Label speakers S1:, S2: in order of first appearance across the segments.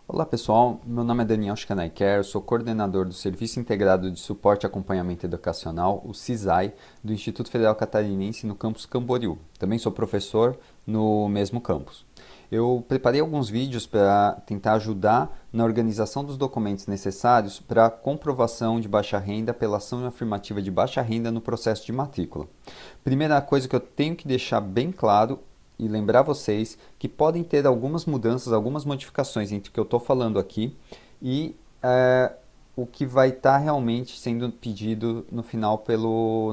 S1: Olá pessoal, meu nome é Daniel Schkanaiker, sou coordenador do Serviço Integrado de Suporte e Acompanhamento Educacional, o CISAE, do Instituto Federal Catarinense no campus Camboriú. Também sou professor no mesmo campus. Eu preparei alguns vídeos para tentar ajudar na organização dos documentos necessários para a comprovação de baixa renda pela ação afirmativa de baixa renda no processo de matrícula. Primeira coisa que eu tenho que deixar bem claro e lembrar vocês que podem ter algumas mudanças, algumas modificações entre o que eu estou falando aqui e o que vai estar realmente sendo pedido no final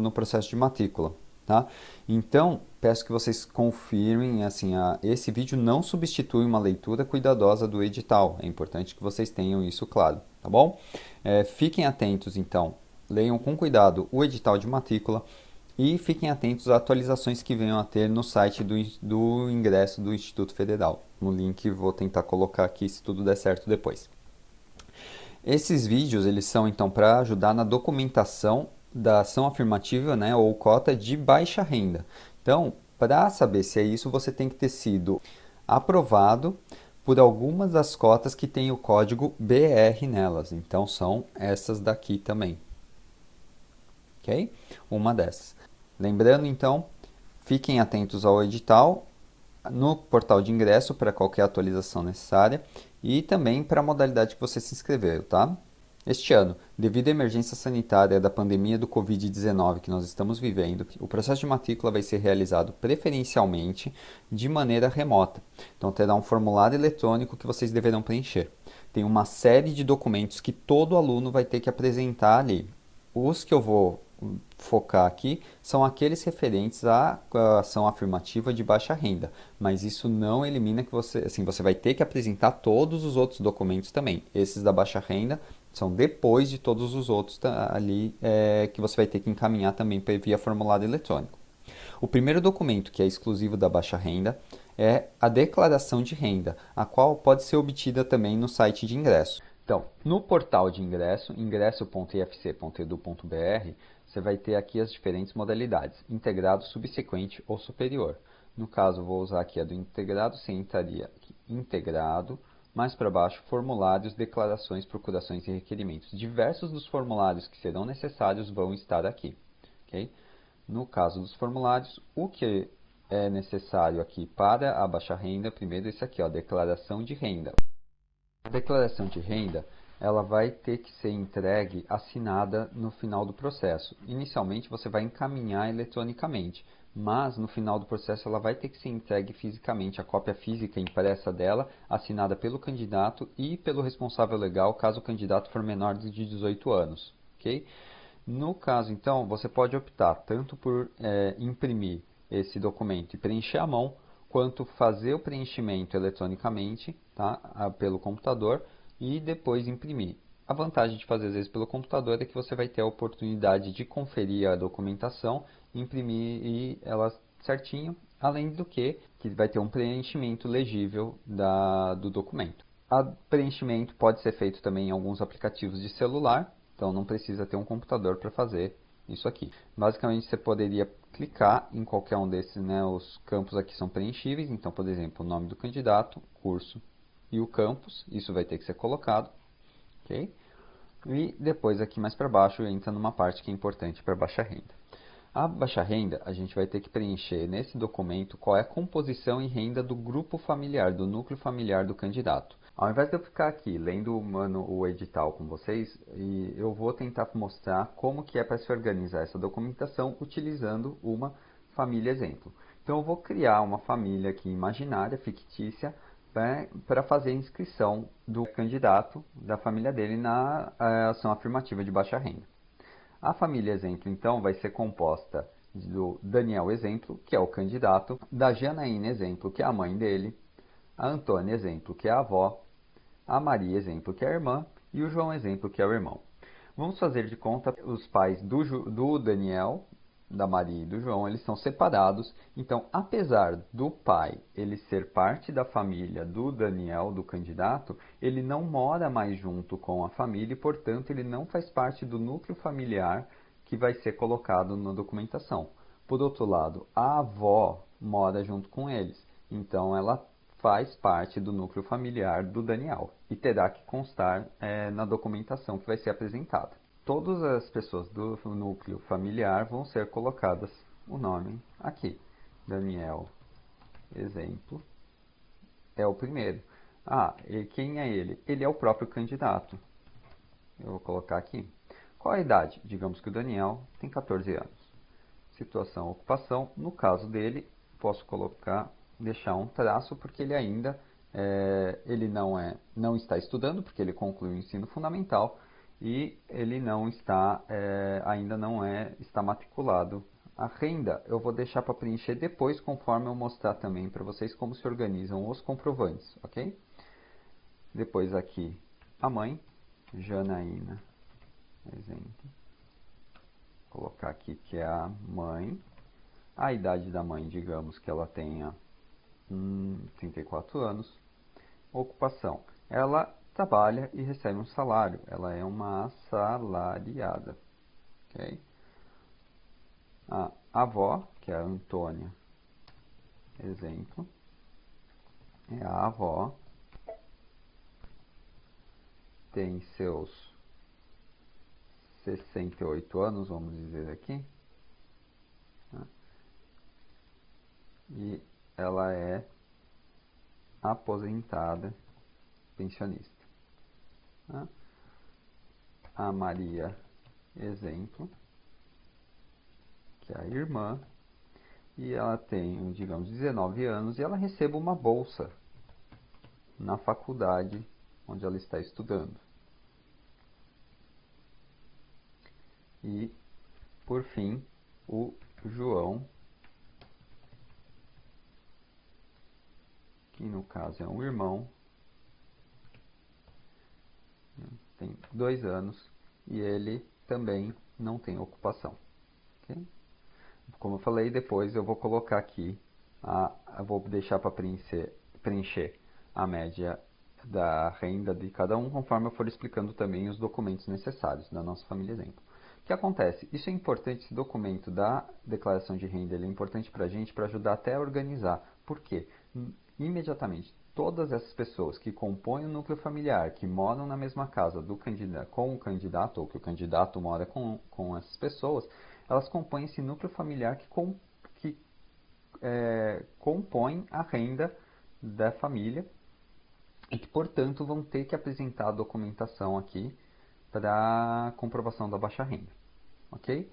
S1: no processo de matrícula. Tá? Então, peço que vocês confirmem, assim, esse vídeo não substitui uma leitura cuidadosa do edital. É importante que vocês tenham isso claro, tá bom? Fiquem atentos, então, leiam com cuidado o edital de matrícula e fiquem atentos às atualizações que venham a ter no site do ingresso do Instituto Federal. No link vou tentar colocar aqui se tudo der certo depois. Esses vídeos eles são então para ajudar na documentação da ação afirmativa, né, ou cota de baixa renda. Então, para saber se é isso, você tem que ter sido aprovado por algumas das cotas que tem o código BR nelas. Então, são essas daqui também. Ok? Uma dessas. Lembrando então, fiquem atentos ao edital no portal de ingresso para qualquer atualização necessária e também para a modalidade que você se inscreveu, tá? Este ano, devido à emergência sanitária da pandemia do Covid-19 que nós estamos vivendo, o processo de matrícula vai ser realizado preferencialmente de maneira remota. Então, terá um formulário eletrônico que vocês deverão preencher. Tem uma série de documentos que todo aluno vai ter que apresentar ali. Os que eu vou focar aqui são aqueles referentes à ação afirmativa de baixa renda, mas isso não elimina que você vai ter que apresentar todos os outros documentos também. Esses da baixa renda são depois de todos os outros ali que você vai ter que encaminhar também via formulário eletrônico. O primeiro documento que é exclusivo da baixa renda é a declaração de renda, a qual pode ser obtida também no site de ingresso. Então, no portal de ingresso, ingresso.ifc.edu.br, você vai ter aqui as diferentes modalidades, integrado, subsequente ou superior. No caso, vou usar aqui a do integrado, você entraria aqui, integrado, mais para baixo, formulários, declarações, procurações e requerimentos. Diversos dos formulários que serão necessários vão estar aqui. Okay? No caso dos formulários, o que é necessário aqui para a baixa renda, primeiro esse aqui, ó, declaração de renda. A declaração de renda, ela vai ter que ser entregue assinada no final do processo. Inicialmente você vai encaminhar eletronicamente, mas no final do processo ela vai ter que ser entregue fisicamente, a cópia física impressa dela, assinada pelo candidato e pelo responsável legal, caso o candidato for menor de 18 anos. Ok? No caso, então, você pode optar tanto por imprimir esse documento e preencher à mão, quanto fazer o preenchimento eletronicamente, tá, pelo computador e depois imprimir. A vantagem de fazer às vezes pelo computador é que você vai ter a oportunidade de conferir a documentação, imprimir e ela certinho, além do que vai ter um preenchimento legível do documento. O preenchimento pode ser feito também em alguns aplicativos de celular, então não precisa ter um computador para fazer isso aqui. Basicamente você poderia clicar em qualquer um desses, né, os campos aqui são preenchíveis, então por exemplo o nome do candidato, curso e o campus, isso vai ter que ser colocado, ok? E depois aqui mais para baixo entra numa parte que é importante para baixa renda. A baixa renda, a gente vai ter que preencher nesse documento qual é a composição e renda do grupo familiar, do núcleo familiar do candidato. Ao invés de eu ficar aqui lendo o edital com vocês, eu vou tentar mostrar como que é para se organizar essa documentação utilizando uma família exemplo. Então eu vou criar uma família aqui imaginária, fictícia, para fazer a inscrição do candidato, da família dele, na ação afirmativa de baixa renda. A família exemplo, então, vai ser composta do Daniel exemplo, que é o candidato, da Janaína exemplo, que é a mãe dele, a Antônia exemplo, que é a avó, a Maria exemplo, que é a irmã, e o João exemplo, que é o irmão. Vamos fazer de conta os pais do Daniel, da Maria e do João, eles são separados. Então, apesar do pai ele ser parte da família do Daniel, do candidato, ele não mora mais junto com a família e, portanto, ele não faz parte do núcleo familiar que vai ser colocado na documentação. Por outro lado, a avó mora junto com eles. Então, ela faz parte do núcleo familiar do Daniel e terá que constar na documentação que vai ser apresentada. Todas as pessoas do núcleo familiar vão ser colocadas o nome aqui. Daniel, exemplo, é o primeiro. Ah, e quem é ele? Ele é o próprio candidato. Eu vou colocar aqui. Qual a idade? Digamos que o Daniel tem 14 anos. Situação, ocupação. No caso dele, posso deixar um traço, porque ele ainda ele não está estudando, porque ele concluiu o ensino fundamental e ele não está, ainda não está matriculado. A renda eu vou deixar para preencher depois, conforme eu mostrar também para vocês como se organizam os comprovantes, ok? Depois aqui a mãe, Janaína, exemplo. Vou colocar aqui que é a mãe. A idade da mãe, digamos que ela tenha 34 anos. Ocupação. Ela trabalha e recebe um salário. Ela é uma assalariada. Okay? A avó, que é a Antônia, exemplo. É a avó. Tem seus 68 anos, vamos dizer aqui. E ela é aposentada, pensionista. A Maria, exemplo, que é a irmã, e ela tem, digamos, 19 anos e ela recebe uma bolsa na faculdade onde ela está estudando. E, por fim, o João, que no caso é um irmão, tem 2 anos e ele também não tem ocupação. Okay? Como eu falei, depois eu vou colocar aqui, eu vou deixar para preencher a média da renda de cada um, conforme eu for explicando também os documentos necessários da nossa família exemplo. O que acontece? Isso é importante, esse documento da declaração de renda, ele é importante para a gente, para ajudar até a organizar. Por quê? Imediatamente, todas essas pessoas que compõem o núcleo familiar, que moram na mesma casa com o candidato, ou que o candidato mora com essas pessoas, elas compõem esse núcleo familiar que compõe a renda da família e que, portanto, vão ter que apresentar a documentação aqui para comprovação da baixa renda. Ok?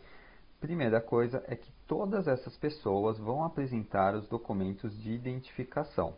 S1: Primeira coisa é que todas essas pessoas vão apresentar os documentos de identificação.